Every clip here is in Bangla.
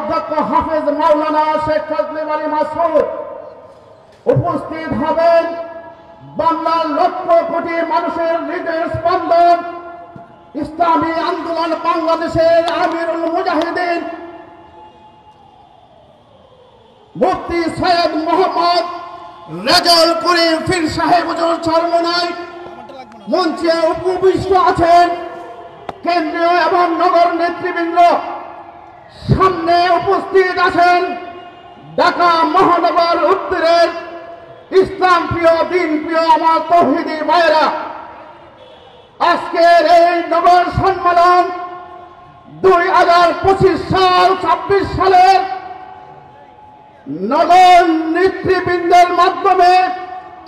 অধ্যক্ষ হাফেজ মাওলানা শেখ ফজলে আলী মাসুদ উপস্থিত হবেন। বাংলার লক্ষ কোটি মানুষের হৃদয়ের স্পন্দন, ইসলামী আন্দোলন বাংলাদেশের আমিরুল মুজাহিদিন মুফতি সৈয়দ মোহাম্মদ রেজাউল করিম পীর সাহেব হুজুর চরমনাই। মঞ্চে উপবিষ্ট আছেন কেন্দ্রীয় এবং নগর নেতৃবৃন্দ। সামনে উপস্থিত আছেন ঢাকা মহানগর উত্তরের ইসলাম প্রিয় দিন প্রিয় আমার তৌহিদি ভাইয়েরা। আজকের এই নগর সম্মেলন 2025 সাল 26 সালের নগর নেতৃবৃন্দের মাধ্যমে,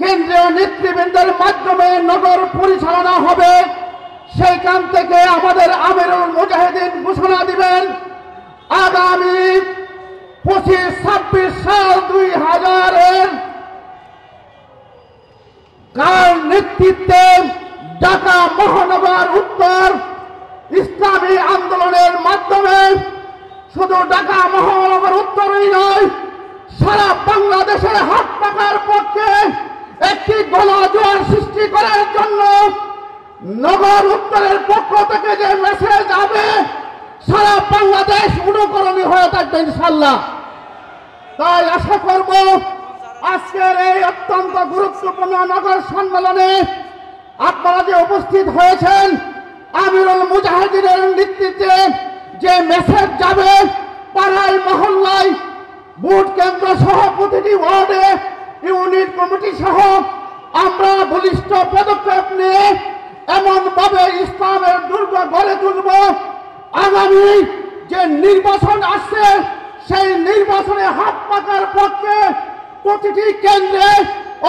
কেন্দ্রীয় নেতৃবৃন্দের মাধ্যমে নগর পরিচালনা হবে। সেইখান থেকে আমাদের আমিরুল মুজাহিদিন ঘোষণা দিবেন আগামী 25-26 সাল 2000 কার নেতৃত্বে ঢাকা মহানগর উত্তর ইসলামী আন্দোলনের মাধ্যমে শুধু ঢাকা মহানগর উত্তরই নয়, সারা বাংলাদেশের হাত পাকার পক্ষে একটি গণজোয়ার সৃষ্টি করার জন্য নগর উত্তরের পক্ষ থেকে যে মেসেজ যাবে সারা বাংলাদেশ অনুকরণী হয়ে থাকবে ইনশাআল্লাহ। তাই আশা করব আজকের এই অত্যন্ত গুরুত্বপূর্ণ নগর সম্মেলনে আপনারা যে উপস্থিত হয়েছেন, আমিরুল মুজাহিদিনের নেতৃত্বে যে মেসেজ যাবে পাড়ায় মহল্লায় বুথ কেন্দ্র সহ প্রতিটি ওয়ার্ডে ইউনিট কমিটি সহ আমরা বলিষ্ঠ পদক্ষেপ নিয়ে এমনভাবে ইসলামের দুর্গ গড়ে তুলব, আগামী যে নির্বাচন আসছে সেই নির্বাচনে হাত পাকার পক্ষে প্রতিটি কেন্দ্রে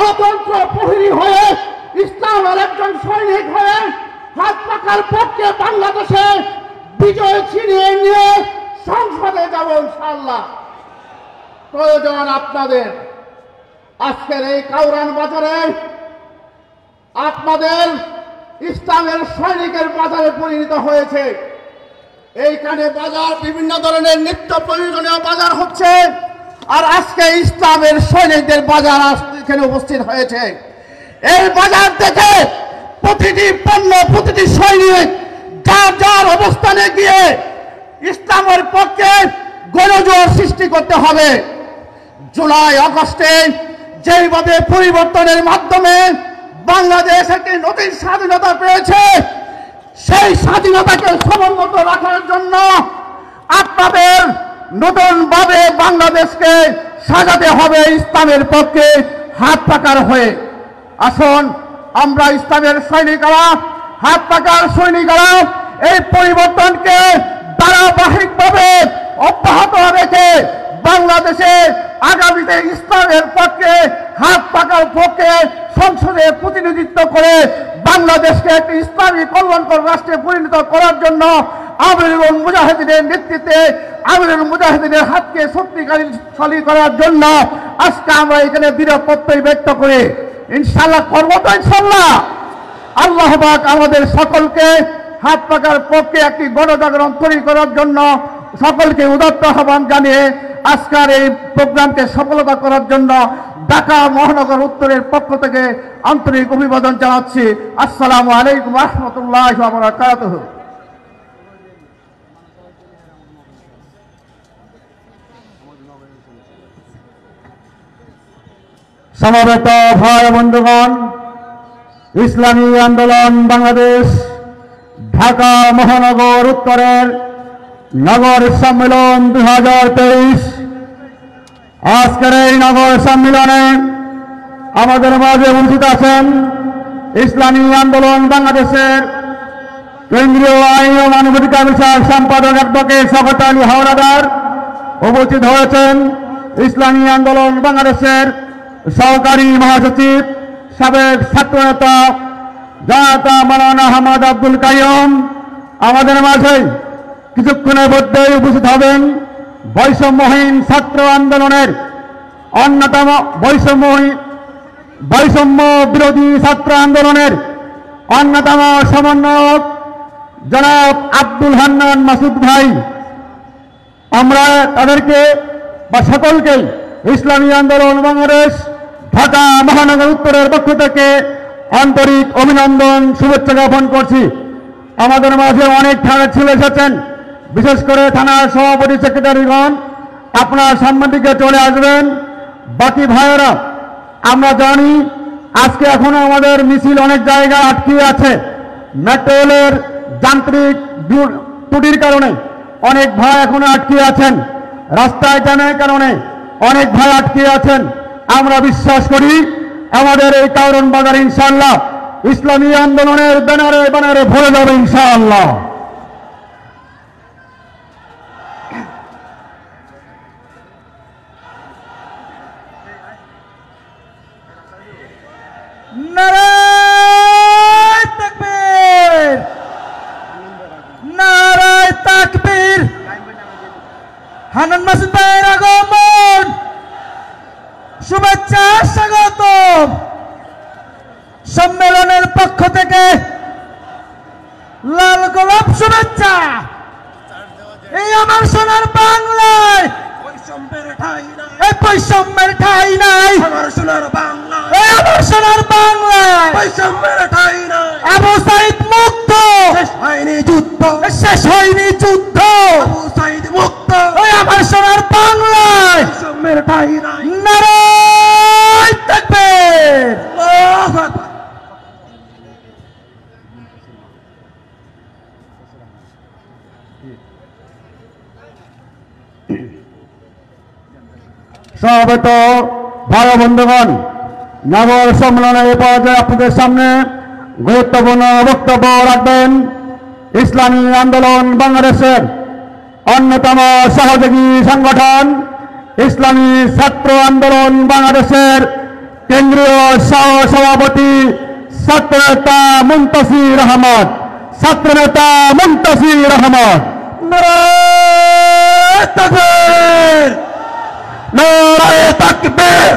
অতন্ত্র প্রহরী হয়ে ইসলামের একজন সৈনিক হয়ে হাত পাকার পক্ষে বাংলাদেশে বিজয় ছিনিয়ে নিয়ে সংসদে যাব ইনশাআল্লাহ। প্রয়োজন আপনাদের আজকের এই কাউরান বাজারে আপনাদের ইসলামের সৈনিকের বাজারে পরিণত হয়েছে। এইখানে বাজার বিভিন্ন ধরনের নিত্য প্রয়োজনীয় বাজার হচ্ছে, আর আজকে ইসলামের সৈনিকদের বাজার এখানে উপস্থিত হয়েছে। এই বাজার থেকে প্রতিটি পণ্য প্রতিটি সৈনিক যার যার অবস্থানে গিয়ে ইসলামের পক্ষে গণজোয়ার সৃষ্টি করতে হবে। জুলাই আগস্টে যেভাবে পরিবর্তনের মাধ্যমে বাংলাদেশ একটি নতুন স্বাধীনতা পেয়েছে, সেই স্বাধীনতাকে সমুন্নত রাখার জন্য আপনাদের নতুনভাবে বাংলাদেশকে সাজাতে হবে ইসলামের পক্ষে হাত পাকার হয়ে। আসুন আমরা ইসলামের সৈনিকরা, হাত পাকার সৈনিকরা এই পরিবর্তনকে ধারাবাহিকভাবে অব্যাহত রেখে বাংলাদেশে আগামীতে ইসলামের পক্ষে হাত পাকার পক্ষে সংসদে প্রতিনিধিত্ব করে বাংলাদেশকে একটি ইসলামী কল্যাণকর রাষ্ট্রে পরিণত করার জন্য আমিরুল মুজাহিদিনের নেতৃত্বে আমিরুল মুজাহিদিনের হাতকে শক্তিশালী করার জন্য আজকে আমরা এখানে দৃঢ় প্রত্যয় ব্যক্ত করি। ইনশাআল্লাহ করব তো ইনশাআল্লাহ। আল্লাহ পাক আমাদের সকলকে হাত পাকার পক্ষে একটি গণজাগরণ তৈরি করার জন্য সকলকে উদাত্ত আহ্বান জানিয়ে আজকের এই প্রোগ্রামকে সফলতা করার জন্য ঢাকা মহানগর উত্তরের পক্ষ থেকে আন্তরিক অভিবাদন জানাচ্ছি। আসসালামু আলাইকুম ওয়া রাহমাতুল্লাহি ওয়া বারাকাতুহু। সমবেত ভাই বন্ধুগণ, ইসলামী আন্দোলন বাংলাদেশ ঢাকা মহানগর উত্তরের নগর সম্মেলন 2023, আজকের এই নগর সম্মেলনে আমাদের মাঝে উপস্থিত আছেন ইসলামী আন্দোলন বাংলাদেশের কেন্দ্রীয় আইন ও মানবাধিকার বিষয়ক সম্পাদক অ্যাডভোকেট শওকত আলী হাওলাদার। উপস্থিত হয়েছেন ইসলামী আন্দোলন বাংলাদেশের সহকারী মহাসচিব সাবেক ছাত্রনেতা জনতা মাওলানা আহমদ আব্দুল কাইয়ুম। আমাদের মাঝে কিছুক্ষণের মধ্যেই উপস্থিত হবেন বৈষম্যহীন ছাত্র আন্দোলনের অন্যতম বৈষম্য বিরোধী ছাত্র আন্দোলনের অন্যতম সমন্বয়ক জনাব আব্দুল হান্নান মাসুদ ভাই। আমরা তাদেরকে বা সকলকেই ইসলামী আন্দোলন বাংলাদেশ ঢাকা মহানগর উত্তরের পক্ষ থেকে আন্তরিক অভিনন্দন শুভেচ্ছা জ্ঞাপন করছি। আমাদের মাঝে অনেক থানার ছেলে এসেছেন, বিশেষ করে থানার সভাপতি সেক্রেটারিগণ, আপনারা সামনের দিকে চলে আসবেন। বাকি ভাইয়েরা, আমরা জানি আজকে এখনো আমাদের মিছিল অনেক জায়গায় আটকে আছে। মেট্রো রেলের যান্ত্রিক ত্রুটির কারণে অনেক ভাই এখনো আটকে আছেন, রাস্তায় জ্যামের কারণে অনেক ভাই আটকে আছেন। আমরা বিশ্বাস করি আমাদের এই কারণ বাজার ইনশাআল্লাহ ইসলামী আন্দোলনের ব্যানারে ব্যানারে ভরে যাবে ইনশাআল্লাহ। নারায়ে তাকবীর, নারায়ে তাকবীর। হান্নান মাসুদ ভাইয়ের আগমন, শুভেচ্ছা, স্বাগত। সম্মেলনের পক্ষ থেকে লাল গোলাপ শুভেচ্ছা। এই আমার সোনার বাংলায় এই বৈষম্যের ঠাঁই নাই। আমার সোনার বাংলায় এই আমার সোনার বাংলায় বৈষম্যের ঠাঁই নাই। আবু সাইদ মুক্ত, শেষ হয়নি যুদ্ধ, শেষ হয়নি যুদ্ধ। আবু সাইদ মুক্ত, এই আমার সোনার বাংলায় বৈষম্যের ঠাঁই নাই। নারায়ে তাকবীর, আল্লাহু আকবার। সমবেত ভাই বন্ধুগণ, নগর সম্মেলনের এ পর্যায়ে আপনাদের সামনে গুরুত্বপূর্ণ বক্তব্য রাখবেন ইসলামী আন্দোলন বাংলাদেশের অন্যতম সহযোগী সংগঠন ইসলামী ছাত্র আন্দোলন বাংলাদেশের কেন্দ্রীয় সহ সভাপতি ছাত্রনেতা মুনতাসির আহমদ। ছাত্রনেতা মুনতাসির আহমদ। নারায়ে তাকবীর, নারায়ে তাকবীর।